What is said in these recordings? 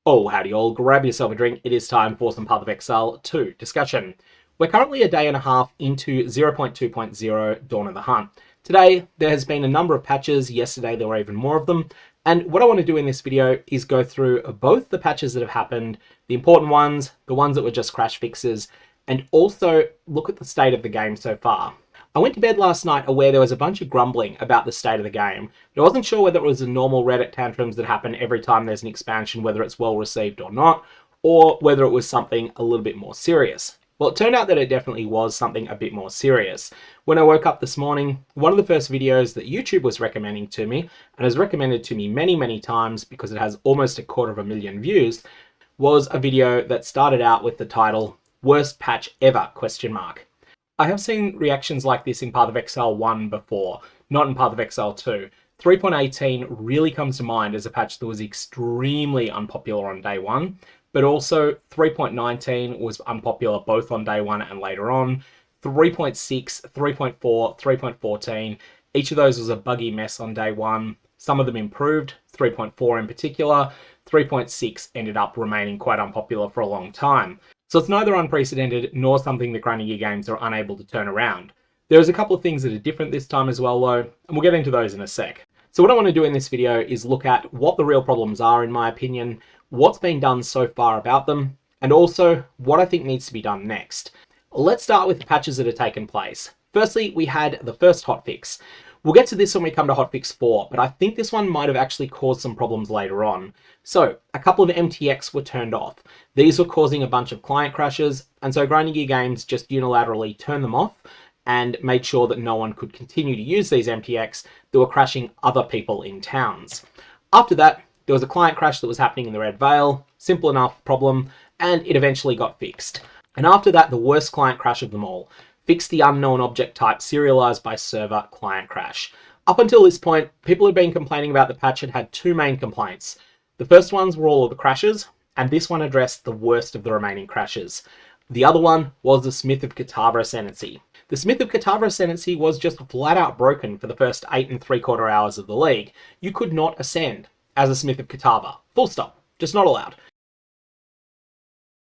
Oh, howdy all, grab yourself a drink. It is time for some Path of Exile 2 discussion. We're currently a day and a half into 0.2.0 Dawn of the Hunt. Today, there has been a number of patches. Yesterday, there were even more of them. And what I want to do in this video is go through both the patches that have happened, the important ones, the ones that were just crash fixes, and also look at the state of the game so far. I went to bed last night aware there was a bunch of grumbling about the state of the game. I wasn't sure whether it was the normal Reddit tantrums that happen every time there's an expansion, whether it's well received or not, or whether it was something a little bit more serious. Well, it turned out that it definitely was something a bit more serious. When I woke up this morning, one of the first videos that YouTube was recommending to me, and has recommended to me many times because it has almost 250,000 views, was a video that started out with the title, "Worst Patch Ever?" ? I have seen reactions like this in Path of Exile 1 before, not in Path of Exile 2. 3.18 really comes to mind as a patch that was extremely unpopular on day one, but also 3.19 was unpopular both on day one and later on. 3.6, 3.4, 3.14, each of those was a buggy mess on day one. Some of them improved, 3.4 in particular. 3.6 ended up remaining quite unpopular for a long time. So it's neither unprecedented nor something that grinding gear games are unable to turn around. There's a couple of things that are different this time as well though, and we'll get into those in a sec. So what I want to do in this video is look at what the real problems are in my opinion, what's been done so far about them, and also what I think needs to be done next. Let's start with the patches that have taken place. Firstly, we had the first hotfix. We'll get to this when we come to hotfix 4, but I think this one might have actually caused some problems later on. So, a couple of MTX were turned off. These were causing a bunch of client crashes, and so grinding gear games just unilaterally turned them off and made sure that no one could continue to use these MTX that were crashing other people in towns. After that, there was a client crash that was happening in the Red Veil, simple enough problem, and it eventually got fixed. And after that, the worst client crash of them all. Fix the unknown object type serialized by server client crash. Up until this point, people had been complaining about the patch and had two main complaints. The first ones were all of the crashes, and this one addressed the worst of the remaining crashes. The other one was the Smith of Kitava ascendancy. The Smith of Kitava ascendancy was just flat out broken for the first 8 3/4 hours of the league. You could not ascend as a Smith of Kitava. Full stop. Just not allowed.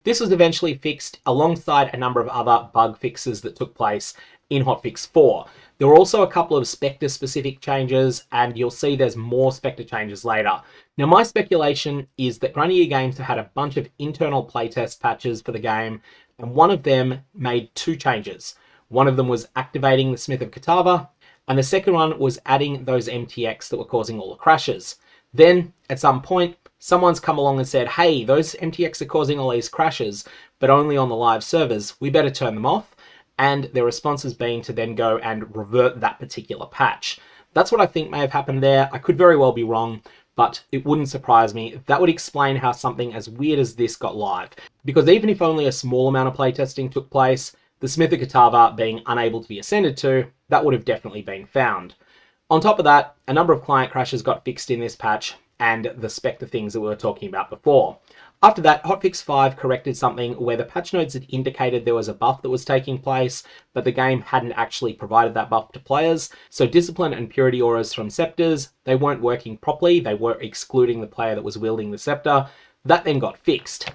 This was eventually fixed alongside a number of other bug fixes that took place in hotfix 4. There were also a couple of Spectre specific changes, and you'll see there's more Spectre changes later. Now my speculation is that grinding gear games have had a bunch of internal playtest patches for the game, and one of them made two changes. One of them was activating the Smith of Kitava, and the second one was adding those MTX that were causing all the crashes. Then, at some point, someone's come along and said, hey, those MTX are causing all these crashes, but only on the live servers. We better turn them off. And their response has been to then go and revert that particular patch. That's what I think may have happened there. I could very well be wrong, but it wouldn't surprise me. That would explain how something as weird as this got live. Because even if only a small amount of playtesting took place, the Smith of Kitava being unable to be ascended to, that would have definitely been found. On top of that, a number of client crashes got fixed in this patch, and the Spectre things that we were talking about before. After that, hotfix 5 corrected something where the patch notes had indicated there was a buff that was taking place, but the game hadn't actually provided that buff to players. So discipline and purity auras from scepters, they weren't working properly. They were excluding the player that was wielding the scepter. That then got fixed.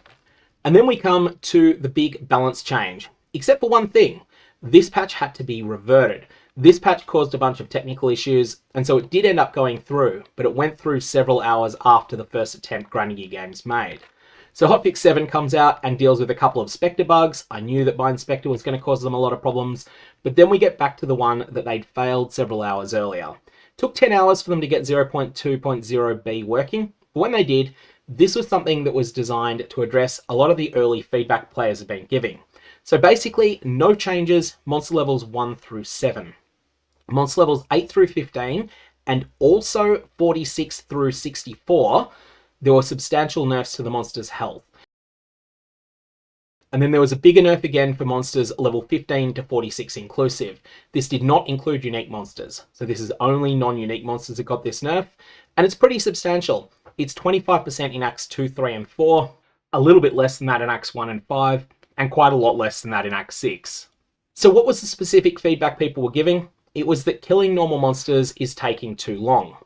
And then we come to the big balance change. Except for one thing, this patch had to be reverted. This patch caused a bunch of technical issues, and so it did end up going through, but it went through several hours after the first attempt grinding gear games made. So hotfix 7 comes out and deals with a couple of Spectre bugs. I knew that Bind Spectre was going to cause them a lot of problems, but then we get back to the one that they'd failed several hours earlier. Took 10 hours for them to get 0.2.0b working, but when they did, this was something that was designed to address a lot of the early feedback players have been giving. So basically, no changes, monster levels 1 through 7. Monster levels 8 through 15, and also 46 through 64, there were substantial nerfs to the monster's health. And then there was a bigger nerf again for monsters level 15 to 46 inclusive. This did not include unique monsters. So this is only non-unique monsters that got this nerf, and it's pretty substantial. It's 25% in Acts 2, 3, and 4, a little bit less than that in Acts 1 and 5, and quite a lot less than that in Acts 6. So what was the specific feedback people were giving? It was that killing normal monsters is taking too long.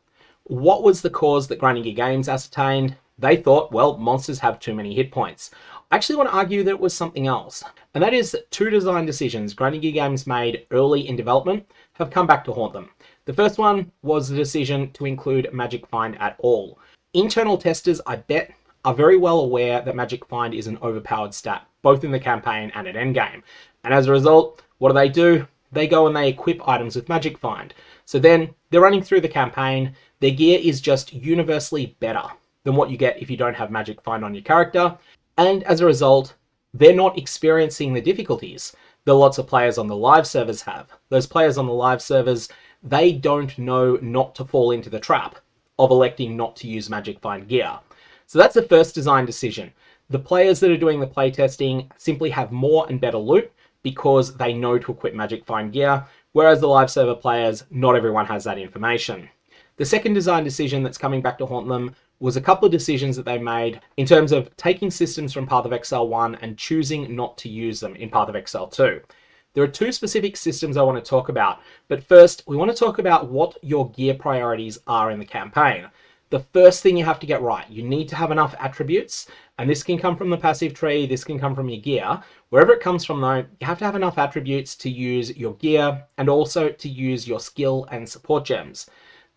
What was the cause that grinding gear games ascertained? They thought, well, monsters have too many hit points. I actually want to argue that it was something else, and that is that two design decisions Grinding Gear Games made early in development have come back to haunt them. The first one was the decision to include Magic Find at all. Internal testers, I bet, are very well aware that Magic Find is an overpowered stat, both in the campaign and at endgame. And as a result, what do? They go and they equip items with Magic Find. So then they're running through the campaign, their gear is just universally better than what you get if you don't have Magic Find on your character. And as a result, they're not experiencing the difficulties that lots of players on the live servers have. Those players on the live servers, they don't know not to fall into the trap of electing not to use Magic Find gear. So that's the first design decision. The players that are doing the playtesting simply have more and better loot because they know to equip Magic Find gear, whereas the live server players, not everyone has that information. The second design decision that's coming back to haunt them was a couple of decisions that they made in terms of taking systems from Path of Exile 1 and choosing not to use them in Path of Exile 2. There are two specific systems I want to talk about, but first we want to talk about what your gear priorities are in the campaign. The first thing you have to get right, you need to have enough attributes, and this can come from the passive tree, this can come from your gear. Wherever it comes from though, you have to have enough attributes to use your gear and also to use your skill and support gems.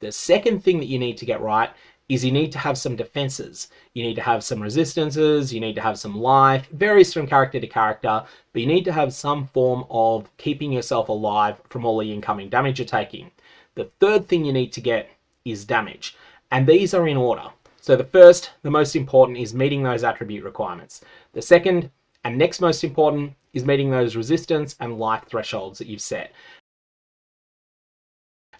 The second thing that you need to get right is you need to have some defenses. You need to have some resistances, you need to have some life, varies from character to character, but you need to have some form of keeping yourself alive from all the incoming damage you're taking. The third thing you need to get is damage, and these are in order. So the first, the most important, is meeting those attribute requirements. The second, and next most important, is meeting those resistance and life thresholds that you've set.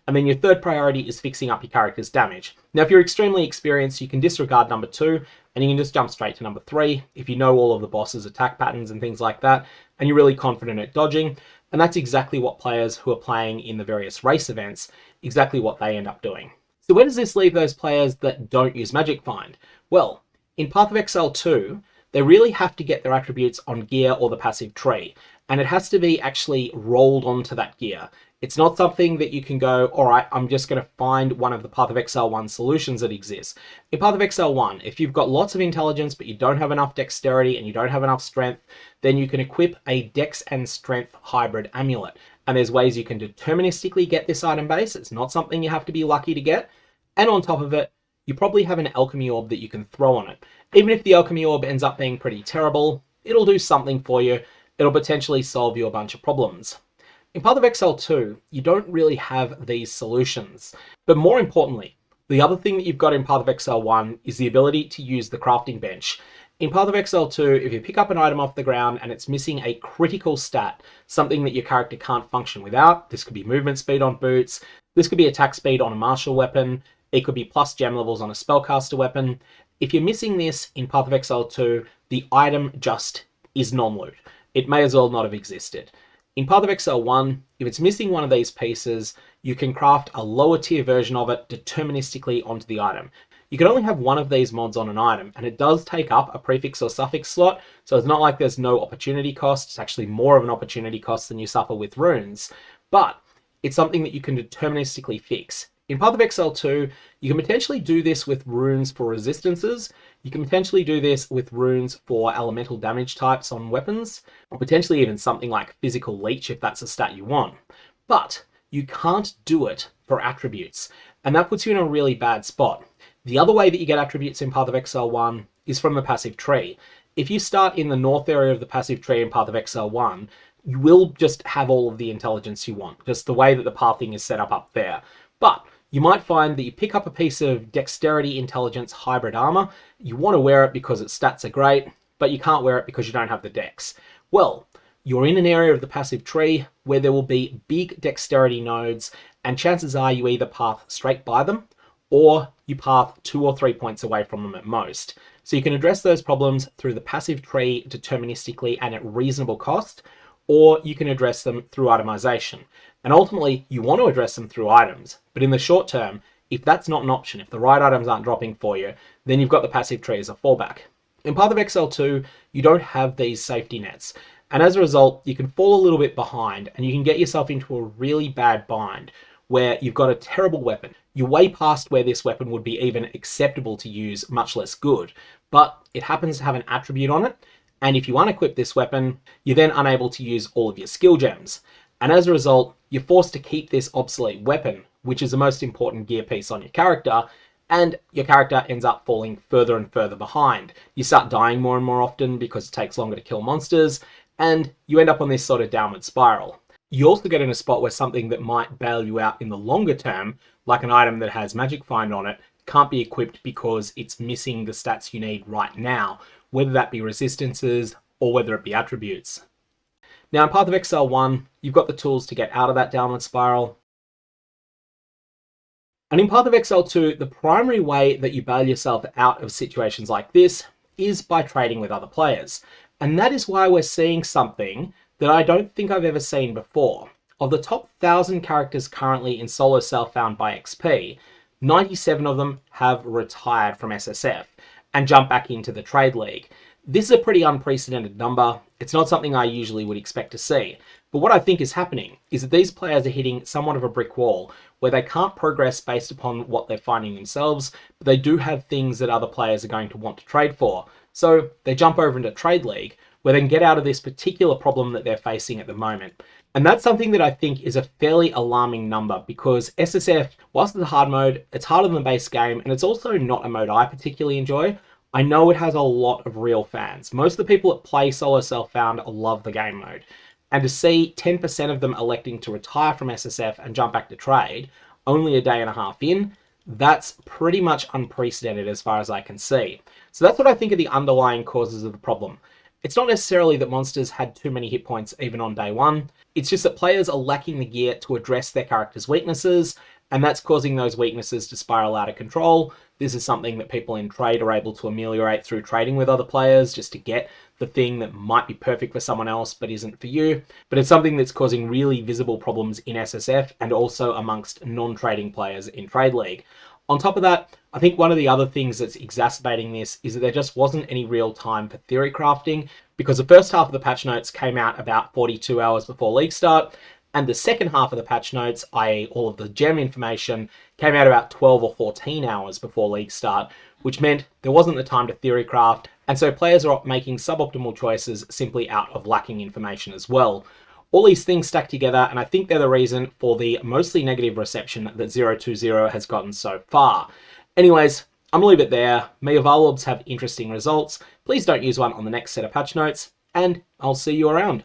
And then your third priority is fixing up your character's damage. Now, if you're extremely experienced, you can disregard number 2 and you can just jump straight to number 3 if you know all of the boss's attack patterns and things like that, and you're really confident at dodging. And that's exactly what players who are playing in the various race events, exactly what they end up doing. So where does this leave those players that don't use Magic Find? Well, in Path of Exile 2, they really have to get their attributes on gear or the passive tree, and it has to be actually rolled onto that gear. It's not something that you can go, all right, I'm just going to find one of the Path of Exile 1 solutions that exists. In Path of Exile 1, if you've got lots of intelligence, but you don't have enough dexterity and you don't have enough strength, then you can equip a dex and strength hybrid amulet. And there's ways you can deterministically get this item base. It's not something you have to be lucky to get. And on top of it, you probably have an alchemy orb that you can throw on it. Even if the alchemy orb ends up being pretty terrible, it'll do something for you. It'll potentially solve you a bunch of problems. In Path of Exile 2, you don't really have these solutions. But more importantly, the other thing that you've got in Path of Exile 1 is the ability to use the crafting bench. In Path of Exile 2, if you pick up an item off the ground and it's missing a critical stat, something that your character can't function without, this could be movement speed on boots, this could be attack speed on a martial weapon, it could be plus gem levels on a spellcaster weapon. If you're missing this in Path of Exile 2, the item just is non-loot. It may as well not have existed. In Path of Exile 1, if it's missing one of these pieces, you can craft a lower tier version of it deterministically onto the item. You can only have one of these mods on an item, and it does take up a prefix or suffix slot, so it's not like there's no opportunity cost. It's actually more of an opportunity cost than you suffer with runes, but it's something that you can deterministically fix. In Path of Exile 2, you can potentially do this with runes for resistances, you can potentially do this with runes for elemental damage types on weapons, or potentially even something like physical leech if that's a stat you want. But you can't do it for attributes, and that puts you in a really bad spot. The other way that you get attributes in Path of Exile 1 is from the passive tree. If you start in the north area of the passive tree in Path of Exile 1, you will just have all of the intelligence you want, just the way that the pathing is set up there. But you might find that you pick up a piece of dexterity intelligence hybrid armor, you want to wear it because its stats are great, but you can't wear it because you don't have the dex. Well, you're in an area of the passive tree where there will be big dexterity nodes, and chances are you either path straight by them, or you path 2 or 3 points away from them at most. So you can address those problems through the passive tree deterministically and at reasonable cost, or you can address them through itemization. And ultimately, you want to address them through items. But in the short term, if that's not an option, if the right items aren't dropping for you, then you've got the passive tree as a fallback. In Path of Exile 2, you don't have these safety nets. And as a result, you can fall a little bit behind and you can get yourself into a really bad bind where you've got a terrible weapon. You're way past where this weapon would be even acceptable to use, much less good, but it happens to have an attribute on it, and if you unequip this weapon, you're then unable to use all of your skill gems. And as a result, you're forced to keep this obsolete weapon, which is the most important gear piece on your character, and your character ends up falling further and further behind. You start dying more and more often because it takes longer to kill monsters, and you end up on this sort of downward spiral. You also get in a spot where something that might bail you out in the longer term, like an item that has Magic Find on it, can't be equipped because it's missing the stats you need right now, whether that be resistances or whether it be attributes. Now in Path of Exile 1, you've got the tools to get out of that downward spiral. And in Path of Exile 2, the primary way that you bail yourself out of situations like this is by trading with other players. And that is why we're seeing something that I don't think I've ever seen before. Of the top 1,000 characters currently in solo self-found by XP, 97 of them have retired from SSF and jumped back into the trade league. This is a pretty unprecedented number. It's not something I usually would expect to see. But what I think is happening is that these players are hitting somewhat of a brick wall where they can't progress based upon what they're finding themselves, but they do have things that other players are going to want to trade for. So they jump over into Trade League, where they can get out of this particular problem that they're facing at the moment. And that's something that I think is a fairly alarming number, because SSF, whilst it's a hard mode, it's harder than the base game, and it's also not a mode I particularly enjoy. I know it has a lot of real fans. Most of the people that play solo self-found love the game mode. And to see 10% of them electing to retire from SSF and jump back to trade, only a day and a half in, that's pretty much unprecedented as far as I can see. So that's what I think are the underlying causes of the problem. It's not necessarily that monsters had too many hit points even on day one. It's just that players are lacking the gear to address their character's weaknesses, and that's causing those weaknesses to spiral out of control. This is something that people in trade are able to ameliorate through trading with other players, just to get the thing that might be perfect for someone else but isn't for you. But it's something that's causing really visible problems in SSF and also amongst non-trading players in Trade League. On top of that, I think one of the other things that's exacerbating this is that there just wasn't any real time for theory crafting, because the first half of the patch notes came out about 42 hours before league start, and the second half of the patch notes, i.e. all of the gem information, came out about 12 or 14 hours before league start, which meant there wasn't the time to theory craft, and so players are making suboptimal choices simply out of lacking information as well. All these things stack together, and I think they're the reason for the mostly negative reception that 020 has gotten so far. Anyways, I'm gonna leave it there. May your Varlobs have interesting results. Please don't use one on the next set of patch notes, and I'll see you around.